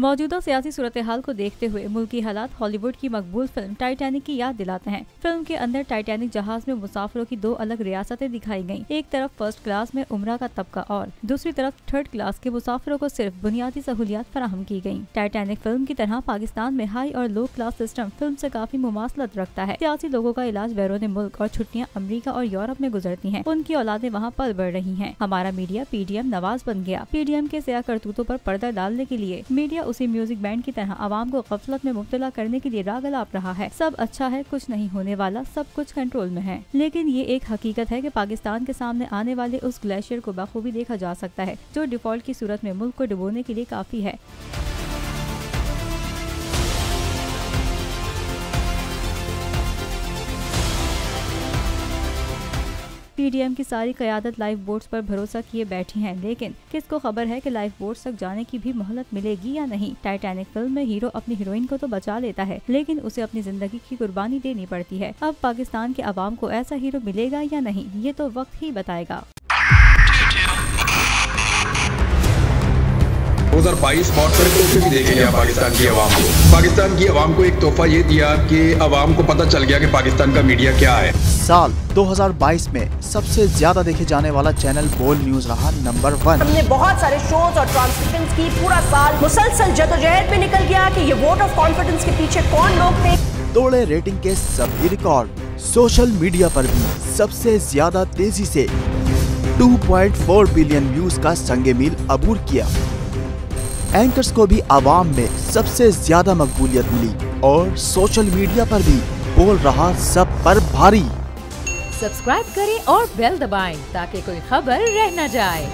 मौजूदा सियासी सूरत हाल को देखते हुए मुल्की हालात हॉलीवुड की मकबूल फिल्म टाइटैनिक की याद दिलाते हैं। फिल्म के अंदर टाइटैनिक जहाज में मुसाफिरों की 2 अलग रियासतें दिखाई गयी। एक तरफ फर्स्ट क्लास में उम्रा का तबका और दूसरी तरफ थर्ड क्लास के मुसाफिरों को सिर्फ बुनियादी सहूलियात फराहम की गयी। टाइटैनिक फिल्म की तरह पाकिस्तान में हाई और लो क्लास सिस्टम फिल्म से काफी मुमासलत रखता है। सियासी लोगों का इलाज बैरून मुल्क और छुट्टियां अमेरिका और यूरोप में गुजरती हैं। उनकी औलादें वहाँ पल बढ़ रही हैं। हमारा मीडिया PDM नवाज बन गया। PDM के सिया करतूतों पर पर्दा डालने के लिए मीडिया उसी म्यूजिक बैंड की तरह आवाम को गफलत में मुब्तला करने के लिए राग अलाप रहा है। सब अच्छा है, कुछ नहीं होने वाला, सब कुछ कंट्रोल में है। लेकिन ये एक हकीकत है कि पाकिस्तान के सामने आने वाले उस ग्लेशियर को बखूबी देखा जा सकता है जो डिफॉल्ट की सूरत में मुल्क को डुबोने के लिए काफी है। PDM की सारी क़यादत लाइफ बोट्स पर भरोसा किए बैठी हैं, लेकिन किसको खबर है कि लाइफ बोट्स तक जाने की भी मोहलत मिलेगी या नहीं। टाइटैनिक फिल्म में हीरो अपनी हीरोइन को तो बचा लेता है, लेकिन उसे अपनी जिंदगी की कुर्बानी देनी पड़ती है। अब पाकिस्तान के अवाम को ऐसा हीरो मिलेगा या नहीं, ये तो वक्त ही बताएगा। 2022 मौसम को भी देखेंगे पाकिस्तान की आवाम को। पाकिस्तान की आवाम को एक तोहफा ये दिया कि आवाम को पता चल गया कि पाकिस्तान का मीडिया क्या है। साल 2022 में सबसे ज्यादा देखे जाने वाला चैनल बोल न्यूज रहा नंबर 1। हमने बहुत सारे शोज और ट्रांसमिशंस की। पूरा साल मुसलसल जदोजहद में निकल गया कि ये वोट ऑफ कॉन्फिडेंस के पीछे कौन लोग थे। तोड़े रेटिंग के सभी रिकॉर्ड। सोशल मीडिया पर भी सबसे ज्यादा तेजी से 2.4 बिलियन व्यूज का संगे मील अबूर किया। एंकर्स को भी आवाम में सबसे ज्यादा मकबूलियत मिली और सोशल मीडिया पर भी बोल रहा सब पर भारी। सब्सक्राइब करें और बेल दबाएं ताकि कोई खबर रह न जाए।